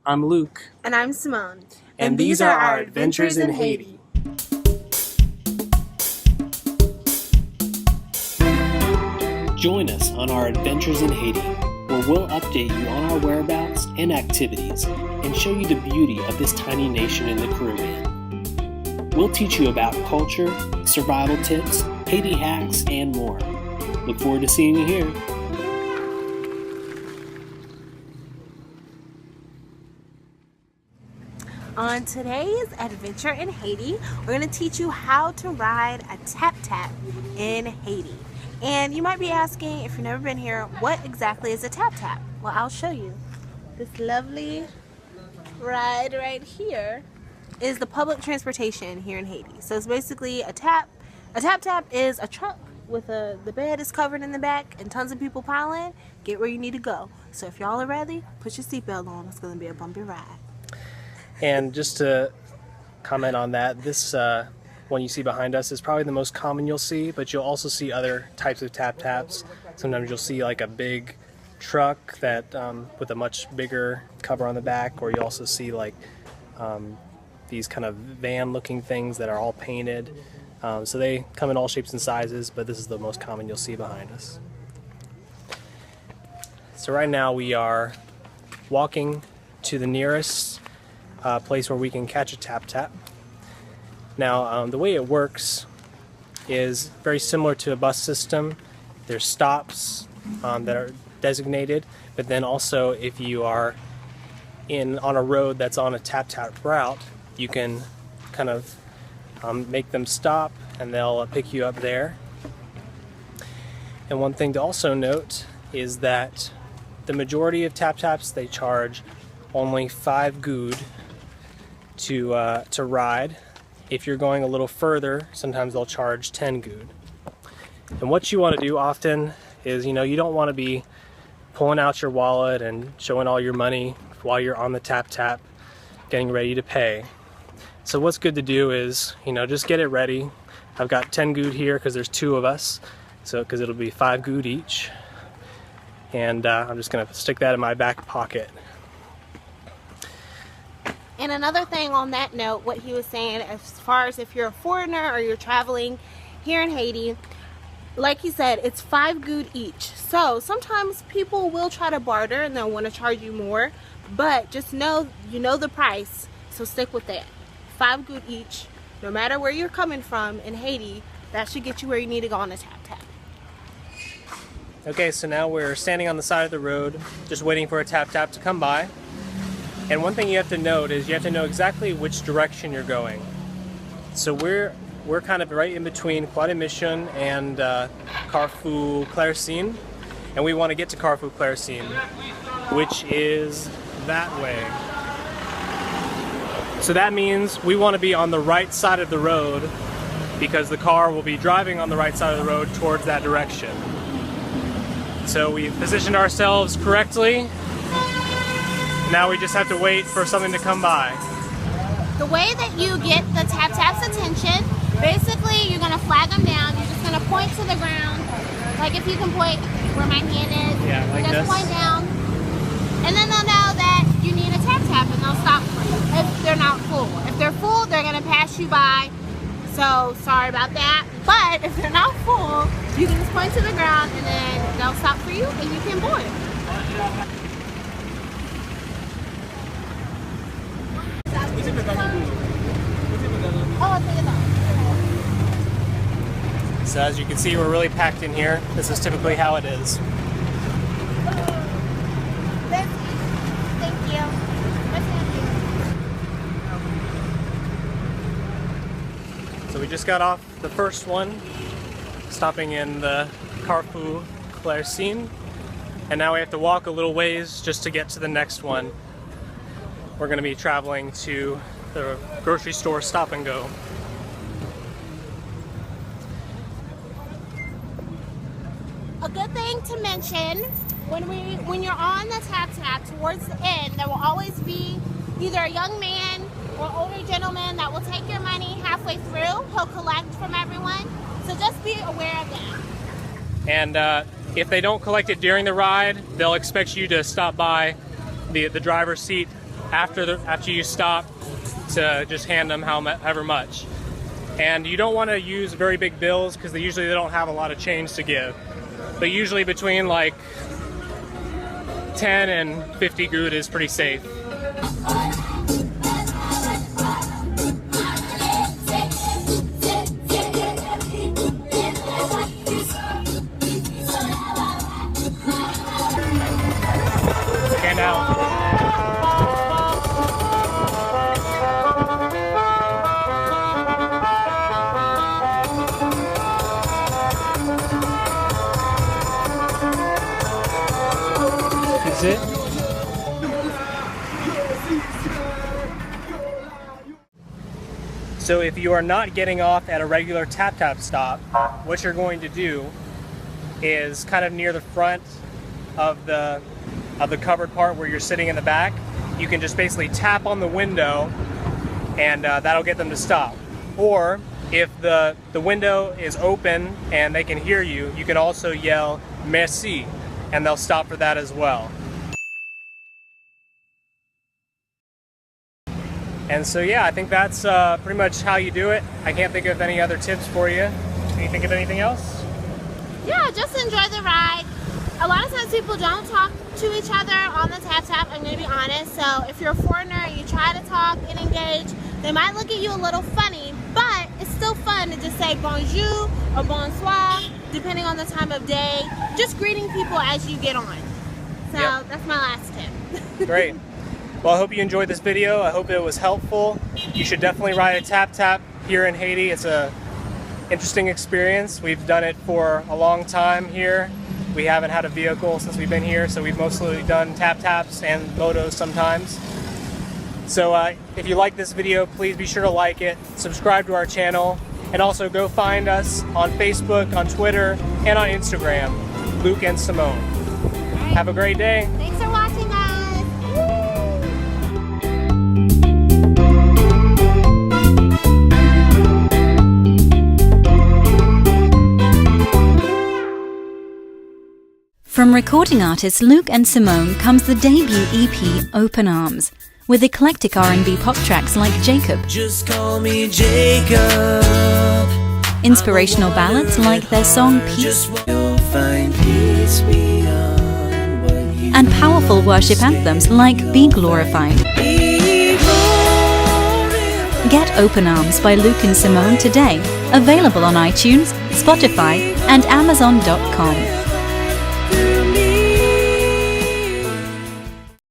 I'm Luke. And I'm Simone. And these are our adventures in Haiti. Join us on our adventures in Haiti, where we'll update you on our whereabouts and activities and show you the beauty of this tiny nation in the Caribbean. We'll teach you about culture, survival tips, Haiti hacks, and more. Look forward to seeing you here. On today's adventure in Haiti, we're going to teach you how to ride a tap-tap in Haiti. And you might be asking, if you've never been here, what exactly is a tap-tap? Well, I'll show you. This lovely ride right here is the public transportation here in Haiti. So it's basically a tap. A tap-tap is a truck with the bed is covered in the back and tons of people pile in. Get where you need to go. So if y'all are ready, put your seatbelt on. It's going to be a bumpy ride. And just to comment on that, this one you see behind us is probably the most common you'll see, but you'll also see other types of tap-taps. Sometimes you'll see like a big truck that with a much bigger cover on the back, or you also see like these kind of van-looking things that are all painted. So they come in all shapes and sizes, but this is the most common you'll see behind us. So right now we are walking to the nearest place where we can catch a tap-tap. Now, the way it works is very similar to a bus system. There's stops that are designated, but then also if you are on a road that's on a tap-tap route, you can kind of make them stop and they'll pick you up there. And one thing to also note is that the majority of tap-taps, they charge only 5 goud to ride. If you're going a little further, sometimes they'll charge 10 goud. And what you want to do often is, you don't want to be pulling out your wallet and showing all your money while you're on the tap-tap getting ready to pay. So what's good to do is, just get it ready. I've got 10 goud here because there's 2 of us, so because it'll be 5 goud each. And I'm just going to stick that in my back pocket. And another thing on that note, what he was saying, as far as if you're a foreigner or you're traveling here in Haiti, like he said, it's 5 goud each. So sometimes people will try to barter and they'll want to charge you more, but just know, the price, so stick with that. 5 goud each, no matter where you're coming from in Haiti, that should get you where you need to go on a tap-tap. Okay, so now we're standing on the side of the road, just waiting for a tap-tap to come by. And one thing you have to note is you have to know exactly which direction you're going. So we're kind of right in between Croix Mission and Carrefour Claircine, and we want to get to Carrefour Claircine, which is that way. So that means we want to be on the right side of the road because the car will be driving on the right side of the road towards that direction. So we've positioned ourselves correctly. Now we just have to wait for something to come by. The way that you get the tap-tap's attention, basically you're going to flag them down. You're just going to point to the ground. Like if you can point where my hand is. Yeah, like just this. Point down. And then they'll know that you need a tap-tap and they'll stop for you if they're not full. If they're full, they're going to pass you by. So sorry about that. But if they're not full, you can just point to the ground and then they'll stop for you and you can board. So as you can see, we're really packed in here. This is typically how it is. Thank you. So we just got off the first one, stopping in the Carrefour Claircine, and now we have to walk a little ways just to get to the next one. We're going to be traveling to the grocery store Stop and Go. A good thing to mention, when you're on the tap-tap towards the end, there will always be either a young man or older gentleman that will take your money halfway through. He'll collect from everyone, so just be aware of that. And if they don't collect it during the ride, they'll expect you to stop by the driver's seat after you stop to just hand them however much. And you don't want to use very big bills because they don't have a lot of change to give. But usually between like 10 and 50 good is pretty safe. Hand out. Is it? So if you are not getting off at a regular tap-tap stop, what you're going to do is kind of near the front of the covered part where you're sitting in the back, you can just basically tap on the window and that'll get them to stop. Or if the window is open and they can hear you, you can also yell merci and they'll stop for that as well. And so yeah, I think that's pretty much how you do it. I can't think of any other tips for you. Can you think of anything else? Yeah, just enjoy the ride. A lot of times people don't talk to each other on the tap-tap, I'm going to be honest. So if you're a foreigner and you try to talk and engage, they might look at you a little funny, but it's still fun to just say bonjour or bonsoir, depending on the time of day. Just greeting people as you get on. So yep. That's my last tip. Great. Well, I hope you enjoyed this video. I hope it was helpful. You should definitely ride a tap-tap here in Haiti. It's a interesting experience. We've done it for a long time here. We haven't had a vehicle since we've been here, so we've mostly done tap-taps and motos sometimes. So if you like this video, please be sure to like it, subscribe to our channel, and also go find us on Facebook, on Twitter, and on Instagram, Luke and Semone. Right. Have a great day. Thanks for watching, guys. From recording artists Luke and Semone comes the debut EP Open Arms, with eclectic R&B pop tracks like Jacob. Just call me Jacob. Inspirational ballads like their song Peace. And powerful worship anthems like Be Glorified. Get Open Arms by Luke and Semone today, available on iTunes, Spotify, and Amazon.com.